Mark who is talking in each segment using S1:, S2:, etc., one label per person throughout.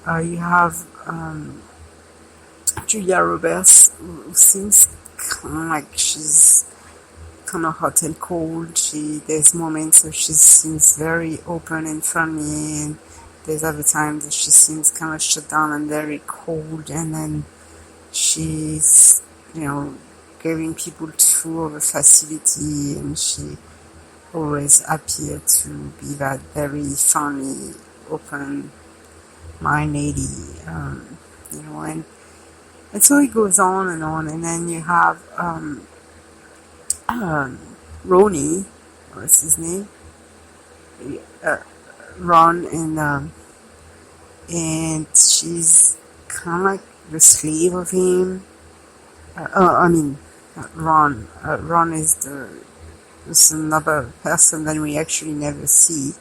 S1: You have Julia Roberts, who seems kind of like she's kind of hot and cold. There's moments where she seems very open and friendly, and there's other times that she seems kind of shut down and very cold. And then she's, giving people tour of the facility, and she always appeared to be that very funny, open-minded lady, and so it goes on, and then you have Ronnie, what's his name? Uh, Ron, and she's kind of like the slave of him. I mean, Ron. Ron is another person that we actually never see.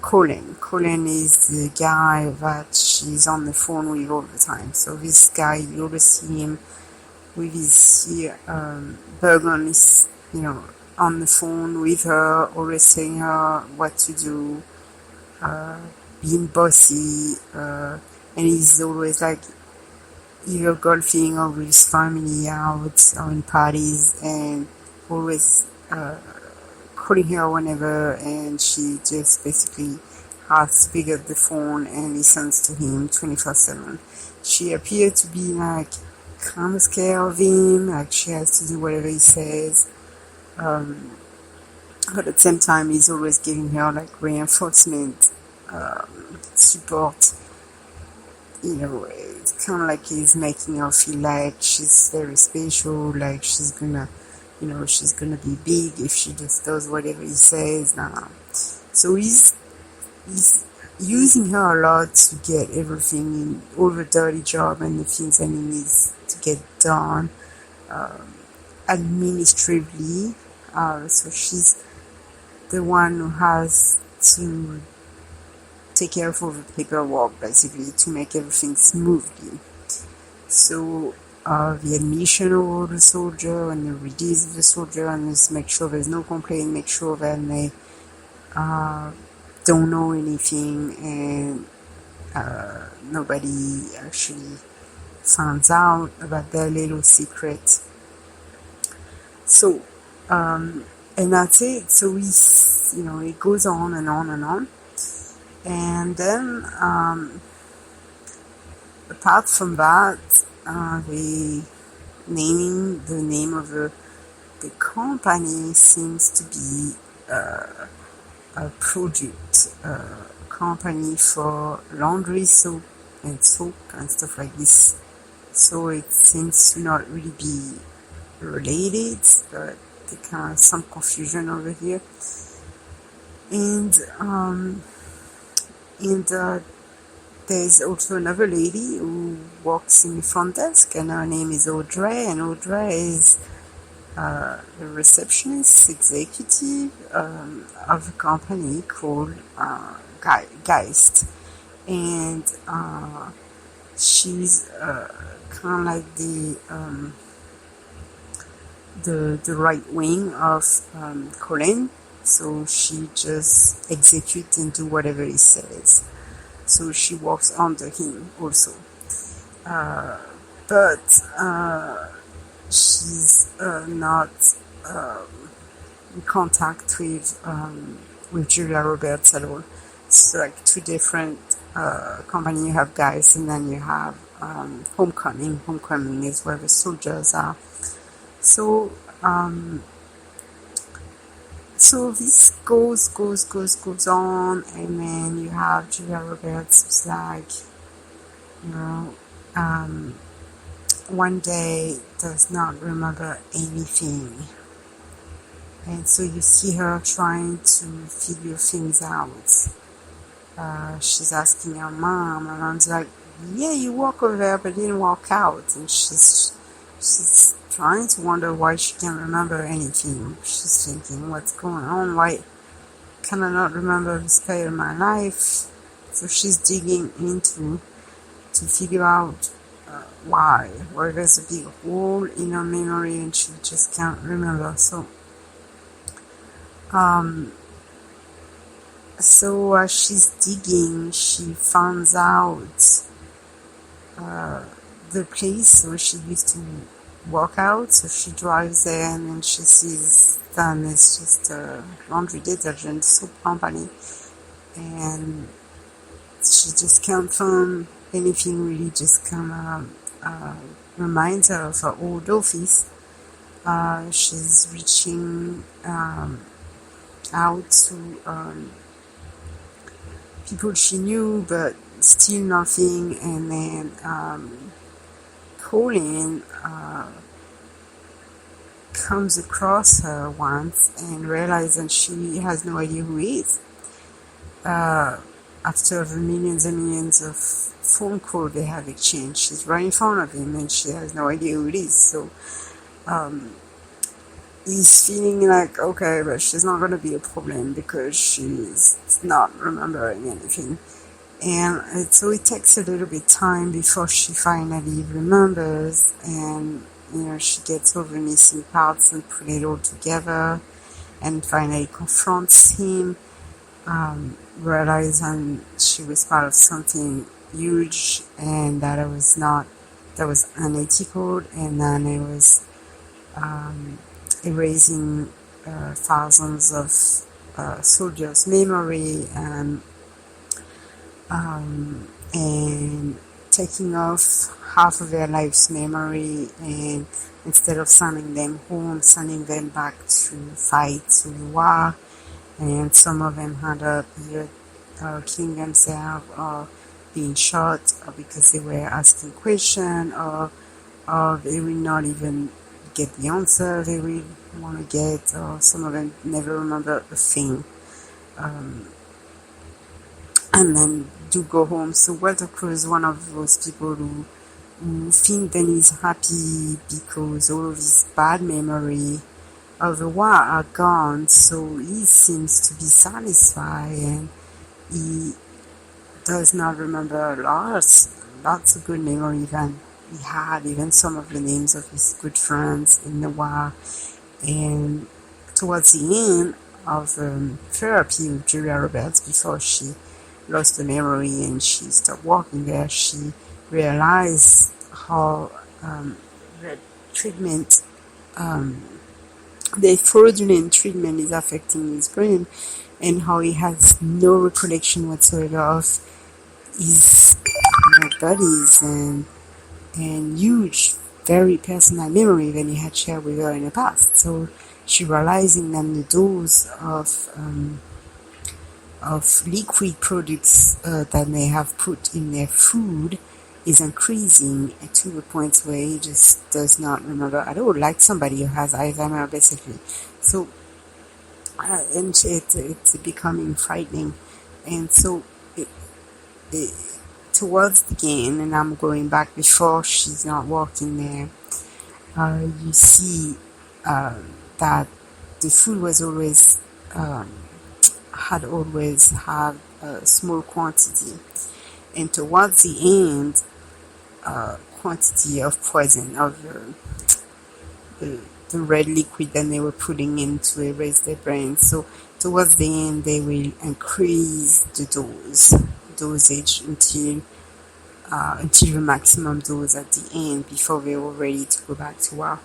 S1: Colin. Colin is the guy that she's on the phone with all the time. So this guy, you always see him with his burger on his, on the phone with her, always telling her what to do, being bossy, and he's always like either golfing or with his family out or in parties, and always calling her whenever, and she just basically has to pick up the phone and listens to him 24/7. She appeared to be like kind of scared of him, like she has to do whatever he says. But at the same time, he's always giving her like reinforcement, support. It's kind of like he's making her feel like she's very special, like she's gonna be big if she just does whatever he says. So he's using her a lot to get everything in, all the dirty job and the things that he needs to get done administratively. So she's the one who has to take care of all the paperwork, basically, to make everything smoothly. So the admission of all the soldier and the release of the soldier, and just make sure there's no complaint, make sure that they don't know anything, and nobody actually finds out about their little secret. So, and that's it. So it goes on and on and on. And then, apart from that, the name of the company seems to be a product company for laundry soap and stuff like this. So it seems to not really be related, but there kind of some confusion over here. And there's also another lady who works in the front desk, and her name is Audrey, and Audrey is the receptionist executive of a company called Geist, and she's kind of like the right wing of Colin. So she just executes and do whatever he says. So she works under him also. But she's not in contact with Julia Roberts at all. It's like two different companies. You have Guys, and then you have Homecoming. Homecoming is where the soldiers are. So this goes on, and then you have Julia Roberts who's like, one day does not remember anything. And so you see her trying to figure things out. She's asking her mom, and mom's like, yeah, you walk over there, but didn't walk out. And she's trying to wonder why she can't remember anything. She's thinking, what's going on? Why can I not remember this period of my life? So she's digging into to figure out why. Where there's a big hole in her memory and she just can't remember. So So as she's digging, she finds out the place where she used to work out. So she drives there and then she sees that it's just a laundry detergent soap company. And she just can't find anything really, just kind of reminds her of her old office. She's reaching out to people she knew, but still nothing. And then Colin comes across her once and realizes that she has no idea who he is. After the millions and millions of phone calls they have exchanged, she's right in front of him and she has no idea who it is. So he's feeling like, okay, but she's not going to be a problem because she's not remembering anything. And so it takes a little bit time before she finally remembers, and she gets all the missing parts and put it all together and finally confronts him, realizing she was part of something huge and that it was not, that was unethical, and then it was erasing thousands of soldiers' memory and taking off half of their life's memory, and instead of sending them home, sending them back to fight to the war. And some of them had up either killing themselves or being shot because they were asking questions, or they will not even get the answer they will want to get, or some of them never remember a thing. And then do go home. So Walter Crowe is one of those people who think that he's happy because all of his bad memory of the war are gone. So he seems to be satisfied, and he does not remember lots of good memory than he had, even some of the names of his good friends in the war. And towards the end of therapy with Julia Roberts, before she lost the memory and she stopped working there, she realized how the treatment, the fraudulent treatment is affecting his brain, and how he has no recollection whatsoever of his buddies and huge, very personal memory that he had shared with her in the past. So she realizing that the dose of liquid products that they have put in their food is increasing to the point where he just does not remember at all, like somebody who has Alzheimer's basically. So and it's becoming frightening. And so towards the end, and I'm going back before she's not working there, you see that the food was always had a small quantity, and towards the end, quantity of poison of the red liquid that they were putting in to erase their brains. So towards the end, they will increase the dosage until the maximum dose at the end before they were ready to go back to war.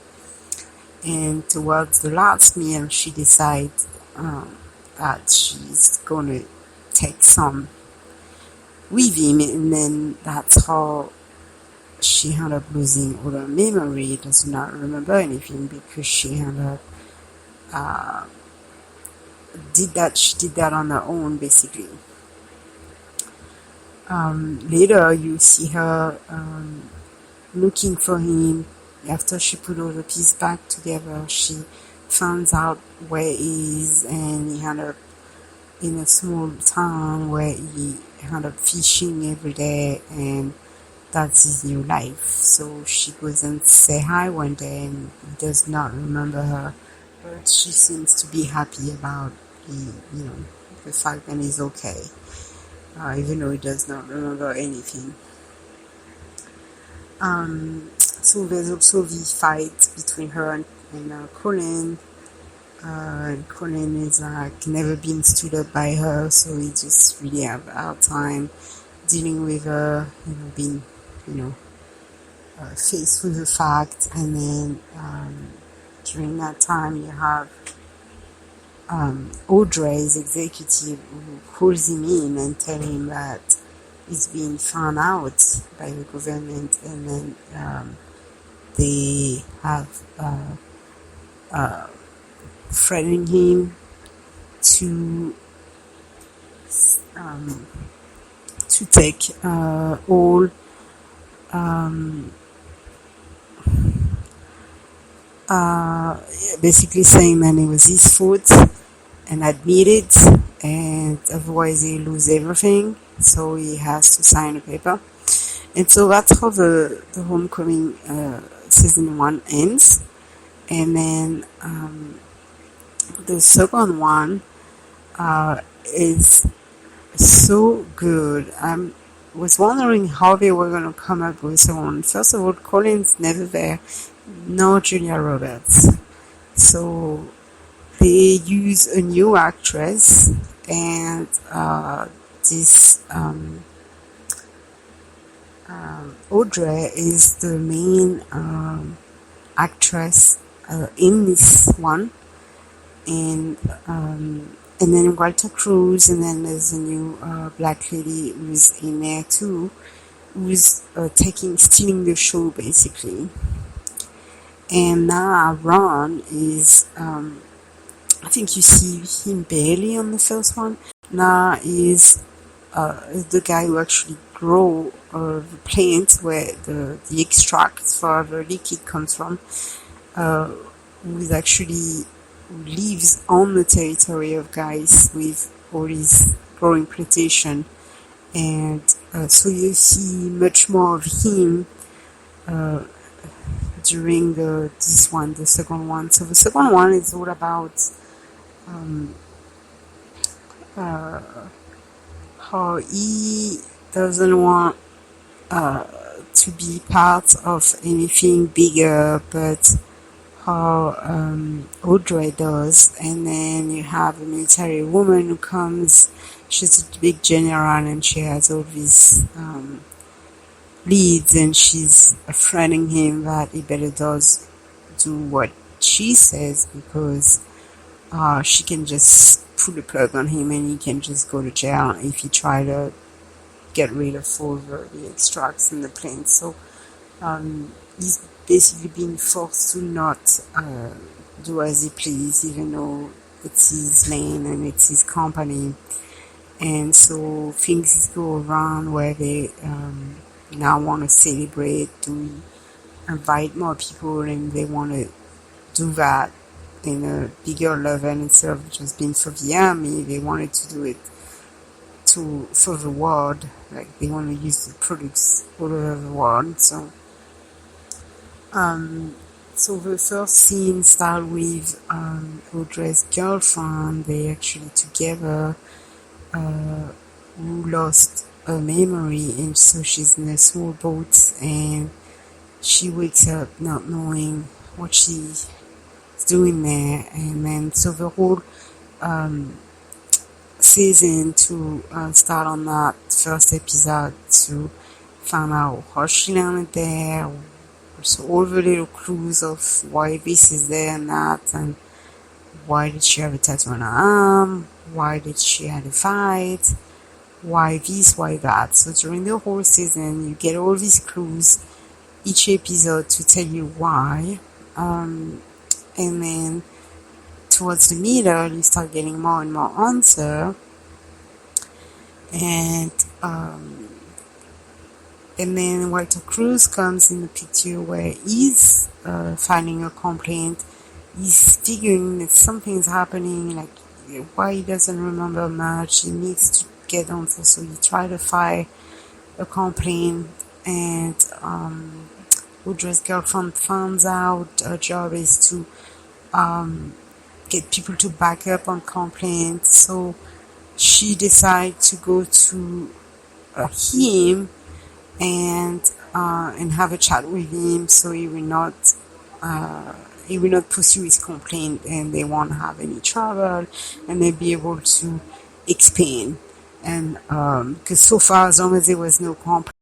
S1: And towards the last meal, she decides that she's going to take some with him, and then that's how she ended up losing all her memory, does not remember anything, because she ended up she did that on her own basically. Later you see her looking for him. After she put all the pieces back together, she finds out where he is, and he ended up in a small town where he ended up fishing every day, and that's his new life. So she goes and say hi one day, and he does not remember her, but she seems to be happy about the fact that he's okay, even though he does not remember anything. So there's also the fight between her and Colin. Colin is like never been stood up by her, so he just really have a hard time dealing with her, being, you know, faced with the fact. And then during that time, you have Audrey's executive who calls him in and tell him that he's being found out by the government, and then they have threatening him to take all basically saying that it was his fault and admit it, and otherwise he lose everything. So he has to sign a paper, and so that's how the Homecoming season 1 ends. And then the second one is so good. I was wondering how they were going to come up with someone. First of all, Colin's never there, no Julia Roberts. So they use a new actress, and this Audrey is the main actress in this one, and then Walter Cruz, and then there's a new black lady who's in there too, who's stealing the show basically. And now Ron is, I think you see him barely on the first one. Now is the guy who actually grow the plant where the extract for the liquid comes from, who lives on the territory of guys with all his growing plantation. And so you see much more of him during the second one. So the second one is all about how he doesn't want to be part of anything bigger, but how Audrey does. And then you have a military woman who comes. She's a big general, and she has all these leads, and she's threatening him that he better do what she says, because she can just pull the plug on him and he can just go to jail if he try to get rid of all the extracts in the plane. So he's basically being forced to not do as he please, even though it's his lane and it's his company. And so things go around where they now want to celebrate, to invite more people, and they want to do that in a bigger level instead of just being for the army. They wanted to do it for the world, like they want to use the products all over the world. So the first scene starts with Audrey's girlfriend. They actually together who lost her memory, and so she's in a small boat, and she wakes up not knowing what she's doing there. And then so the whole season to start on that first episode to find out how she landed there, so all the little clues of why this is there and that, and why did she have a tattoo on her arm, why did she have a fight, why this, why that. So during the whole season you get all these clues each episode to tell you why, and then towards the middle you start getting more and more answer, and then Walter Cruz comes in the picture where he's filing a complaint. He's figuring that something's happening, like why he doesn't remember much. He needs to get answers, so he try to file a complaint, and Audrey's girlfriend finds out her job is to get people to back up on complaints. So she decides to go to him and have a chat with him, so he will not he will not pursue his complaint, and they won't have any trouble, and they'll be able to expand. And because so far, as long as there was no complaint,